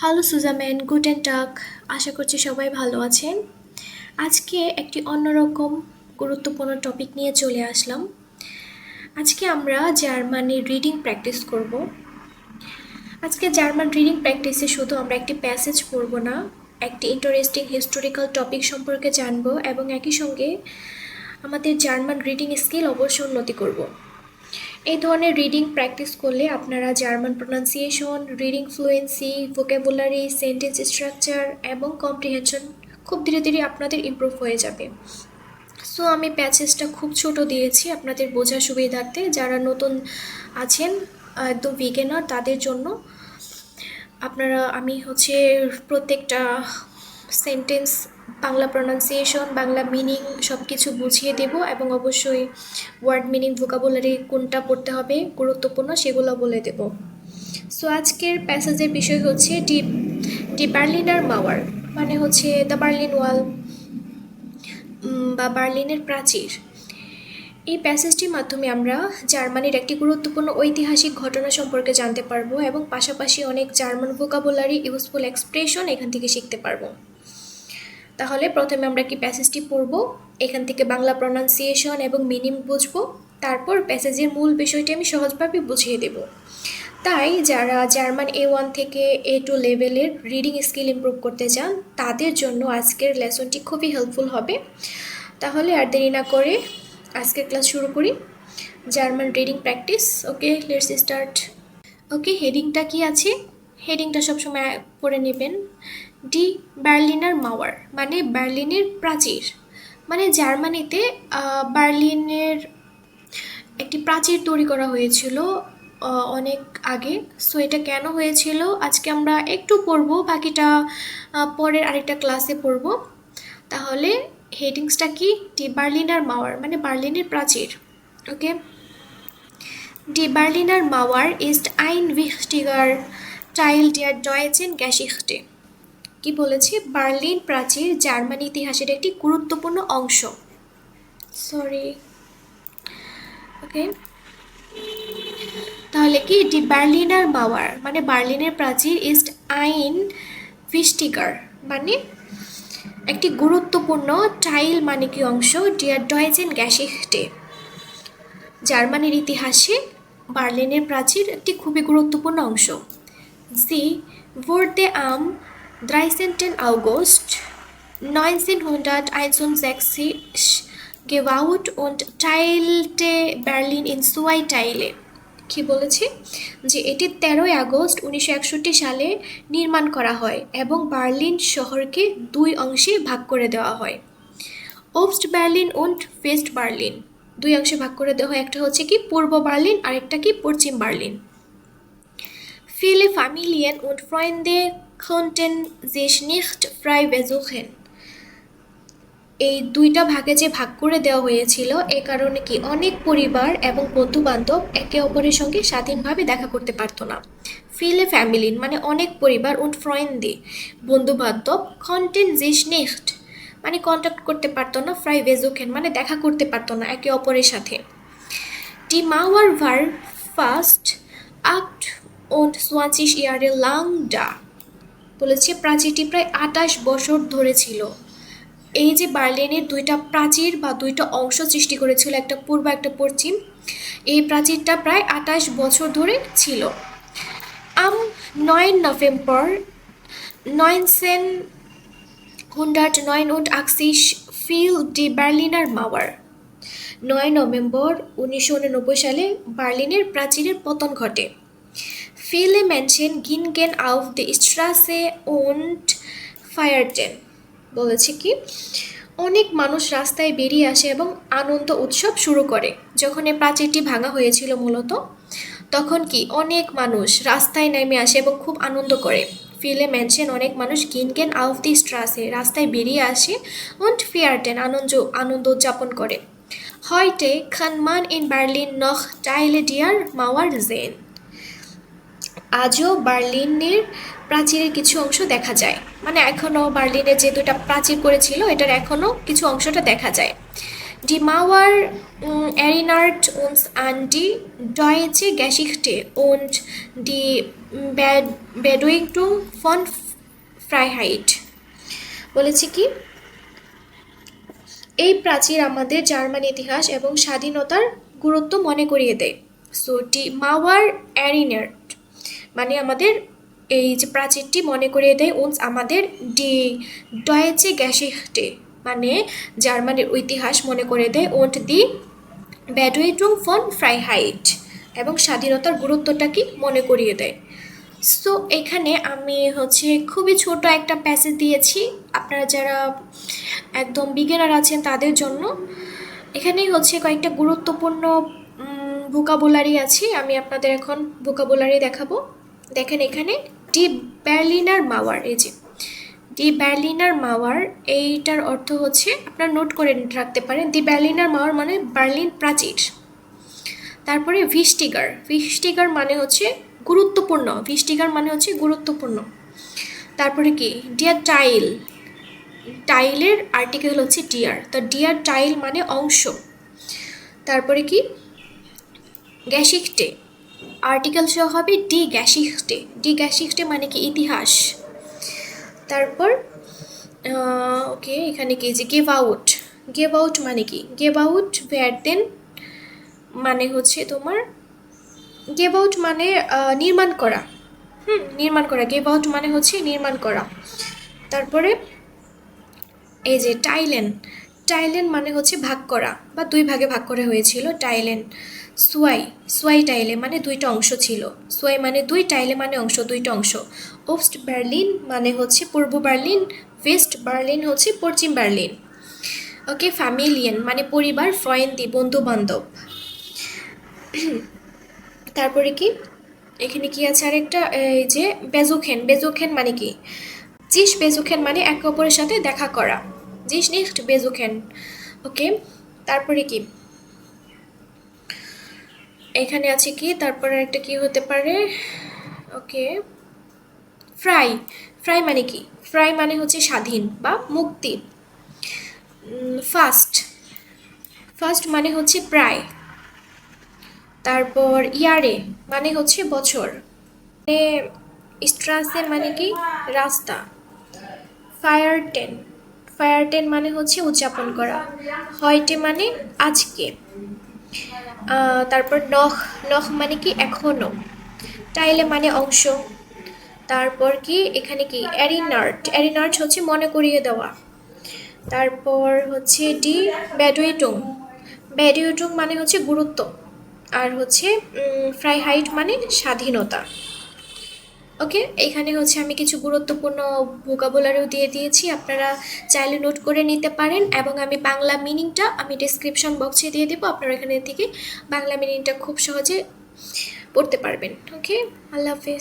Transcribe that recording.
Hello সুজামেন, Guten টাগ। আশা করছি সবাই ভালো আছেন। আজকে একটি অন্যরকম গুরুত্বপূর্ণ টপিক নিয়ে চলে আসলাম। আজকে আমরা জার্মানির রিডিং প্র্যাকটিস করব। আজকে জার্মান রিডিং প্র্যাকটিসে শুধু আমরা একটি প্যাসেজ পড়ব না, একটি ইন্টারেস্টিং হিস্টোরিক্যাল টপিক সম্পর্কে জানব এবং একই সঙ্গে আমাদের জার্মান রিডিং স্কিল অবশ্যই উন্নতি করব। এই ধরনের রিডিং প্র্যাকটিস করলে আপনারা German pronunciation, reading fluency, vocabulary, sentence structure এবং কম্প্রিহেনশন খুব ধীরে ধীরে আপনাদের ইমপ্রুভ হয়ে যাবে। সো আমি প্যাসেজটা খুব ছোট দিয়েছি আপনাদের বোঝার সুবিধার্থে। যারা নতুন আছেন, একদম বিগিনার, তাদের জন্য আমি প্রত্যেকটা sentence, Bangla pronunciation, Bangla meaning সব কিছু বুঝিয়ে দেব এবং অবশ্যই ওয়ার্ড মিনিং, ভোকাবুলারি কোনটা পড়তে হবে গুরুত্বপূর্ণ সেগুলো বলে দেব। সো আজকের প্যাসেজের বিষয় হচ্ছে ডি বার্লিনার মাওয়ার, মানে হচ্ছে দ্য বার্লিন ওয়াল বা বার্লিনের প্রাচীর। এই প্যাসেজটির মাধ্যমে আমরা জার্মানির একটি গুরুত্বপূর্ণ ঐতিহাসিক ঘটনা সম্পর্কে জানতে পারবো এবং পাশাপাশি অনেক জার্মান ভোকাবুলারি, ইউজফুল এক্সপ্রেশন এখান থেকে শিখতে পারবো। তাহলে প্রথমে আমরা কি প্যাসেজটি পড়ব, এখান থেকে বাংলা প্রোনাউন্সিয়েশন এবং মিনিং বুঝবো, তারপর প্যাসেজের মূল বিষয়টি আমি সহজভাবে বুঝিয়ে দেব। তাই যারা জার্মান A1 থেকে A2 লেভেলের রিডিং স্কিল ইমপ্রুভ করতে চান তাদের জন্য আজকের লেসনটি খুবই হেল্পফুল হবে। তাহলে আর দেরি না করে আজকের ক্লাস শুরু করি, German reading practice. Okay, let's start. Okay, হেডিংটা কি আছে? হেডিংটা সবসময় পড়ে নেবেন। ডি বার্লিনার মাওয়ার মানে বার্লিনের প্রাচীর, মানে জার্মানিতে বার্লিনের একটি প্রাচীর তৈরি করা হয়েছিল অনেক আগে। সো এটা কেন হয়েছিল আজকে আমরা একটু পড়বো, বাকিটা পরের আরেকটা ক্লাসে পড়বো। তাহলে হেডিংসটা কি? ডি বার্লিনার মাওয়ার মানে বার্লিনের প্রাচীর। ওকে, ডি বার্লিনার মাওয়ার ইস্ট আইন উইchtiger Teil der deutschen Geschichte। কি বলেছি? বার্লিন প্রাচীর জার্মান ইতিহাসের একটি গুরুত্বপূর্ণ অংশ। ওকে, তাহলে কি? ডি বার্লিনার মাওয়ার মানে বার্লিনের প্রাচীর, ইস্ট আইন উইchtiger মানে একটি গুরুত্বপূর্ণ, টাইল মানে কি অংশ, ডিয়ার ডয়েচেন গ্যাসিখটে জার্মানির ইতিহাসে বার্লিনের প্রাচীর একটি খুবই গুরুত্বপূর্ণ অংশ। জি wurde am 13. August 1961 gebaut und teilte Berlin in zwei Teile। কি বলেছি? যে এটি 13ই আগস্ট 1961 সালে নির্মাণ করা হয় এবং বার্লিন শহরকে দুই অংশে ভাগ করে দেওয়া হয়। Worst Berlin und West Berlin, দুই অংশে ভাগ করে দেওয়া হয়। একটা হচ্ছে কি পূর্ব বার্লিন, আরেকটা কি পশ্চিম Berlin. Viele Familien und Freunde konnten sich nicht frei besuchen। এই দুইটা ভাগে যে ভাগ করে দেওয়া হয়েছিল এ কারণে কি অনেক পরিবার এবং বন্ধু বান্ধব একে অপরের সঙ্গে স্বাধীনভাবে দেখা করতে পারতো না। viele Familien মানে অনেক পরিবার, und Freunde বন্ধু বান্ধব, konnten sich nicht মানে কন্ট্যাক্ট করতে পারতো না, frei besuchen মানে দেখা করতে পারতো না একে অপরের সাথে। Die Mauer war fast 28 Jahre lang da। বলেছে প্রাচীরটি প্রায় 28 বছর ধরে ছিল। এই যে বার্লিনের দুইটা প্রাচীর বা দুইটা অংশ সৃষ্টি করেছিল, একটা পূর্ব একটা পশ্চিম, এই প্রাচীরটা প্রায় 28 বছর ধরে ছিল। Am 9. November 1989 fiel die Berliner Mauer। 9 November 1989 সালে বার্লিনের প্রাচীরের পতন ঘটে। Viele Menschen gingen auf die Straße und feierten। বলেছে কি অনেক মানুষ রাস্তায় বেরিয়ে আসে এবং আনন্দ উৎসব শুরু করে। যখন এই প্রাচীরটি ভাঙা হয়েছিল মূলত, তখন কি অনেক মানুষ রাস্তায় নেমে আসে এবং খুব আনন্দ করে। viele Menschen অনেক মানুষ gingen auf die Straße রাস্তায় বেরিয়ে আসে, und feierten আনন্দ উদযাপন করে। heute kann man in Berlin noch Teile der Mauer sehen। আজও বার্লিনের প্রাচীরের কিছু অংশ দেখা যায়, মানে এখনও বার্লিনে যে দুটা প্রাচীর করেছিল এটার এখনও কিছু অংশটা দেখা যায়। Die Mauer erinnert uns an die deutsche Geschichte und die Bedeutung von Freiheit. বলেছি কি এই প্রাচীর আমাদের জার্মান ইতিহাস এবং স্বাধীনতার গুরুত্ব মনে করিয়ে দেয়। সো ডি মাওয়ার অ্যারিনার্ট মানে আমাদের এই যে প্রাচীরটি মনে করিয়ে দেয় উন্স আমাদের ডি ডয়েচে গ্যাসিহটে মানে জার্মানির ইতিহাস মনে করে দেয় ওন্ট দি ব্যাডুয়েটুং ফন ফ্রাইহাইট এবং স্বাধীনতার গুরুত্বটা কি মনে করিয়ে দেয়। সো এখানে আমি খুবই ছোট একটা প্যাসেজ দিয়েছি আপনারা যারা একদম বিগিনার আছেন তাদের জন্য। এখানে কয়েকটা গুরুত্বপূর্ণ ভোকাবুলারি আছে, আমি আপনাদের এখন ভোকাবুলারি দেখাবো। দেখেন এখানে ডি বার্লিনার মাওয়ার, এই যে ডি বার্লিনার মাওয়ার এইটার অর্থ আপনারা নোট করে রাখতে পারেন। দি বার্লিনার মাওয়ার মানে বার্লিন প্রাচীর। তারপরে ভিস্টিগার, ভিস্টিগার মানে গুরুত্বপূর্ণ, ভিস্টিগার মানে গুরুত্বপূর্ণ। তারপরে কি ডিয়ার টাইল, টাইলের আর্টিকেল ডিয়ার, তো ডিয়ার টাইল মানে অংশ। তারপরে কি গ্যাসিকটে, আর্টিকেল সহ হবে ডি গ্যাসিকটে, ডি গ্যাসিকটে মানে কি ইতিহাস। তারপর ওকে এখানে কি যে গিভ আউট, গিভ আউট মানে কি গিভ আউট ভ্যারদেন মানে তোমার গিভ আউট মানে নির্মাণ করা, নির্মাণ করা, গিভ আউট মানে নির্মাণ করা। তারপরে এই যে টাইলেন, টাইলেন মানে ভাগ করা বা দুই ভাগে ভাগ করা হয়েছিল টাইলেন। সোয়াই, সোয়াই টাইলে মানে দুইটা অংশ ছিল, সোয়াই মানে দুই, টাইলে মানে অংশ, দুইটা অংশ। ওস্ট বার্লিন মানে পূর্ব বার্লিন, ওয়েস্ট বার্লিন পশ্চিম বার্লিন। ওকে ফ্যামিলিয়ান মানে পরিবার, ফ্রেন্ডলি বন্ধু বান্ধব। তারপরে কি এখানে কি আছে আরেকটা এই যে বেজুখেন, বেজুখেন মানে কি জিস বেজুখেন মানে একে অপরের সাথে দেখা করা, জিস নিস্ট বেজুখেন। ওকে তারপরে কি এখানে আছে কি তারপরে একটা কি হতে পারে, ওকে ফ্রাই, ফ্রাই মানে কি ফ্রাই মানে স্বাধীন বা মুক্তি। ফাস্ট, ফার্স্ট মানে প্রায়। তারপর ইয়ারে মানে বছর, স্ট্রাসে মানে কি রাস্তা। ফায়ারটেন, ফায়ারটেন মানে উদযাপন করা। হয়টে মানে আজকে। তারপর নখ, নখ মানে কি এখনো। টাইলে মানে অংশ। তারপর কি এখানে কি অ্যারিনার্ট, অ্যারিনার্ট মনে করিয়ে দেওয়া। তারপর ডি ব্যাডুয়েটুং, ব্যাডুয়েটুং মানে গুরুত্ব। আর ফ্রাইহাইট মানে স্বাধীনতা। ওকে এখানে আমি কিছু গুরুত্বপূর্ণ ভোকাবুলারিও দিয়ে দিয়েছি, আপনারা চাইলে নোট করে নিতে পারেন এবং আমি বাংলা মিনিংটা আমি ডেসক্রিপশন বক্সে দিয়ে দেবো, আপনারা এখানে থেকে বাংলা মিনিংটা খুব সহজে পড়তে পারবেন। ওকে আল্লাহ হাফেজ।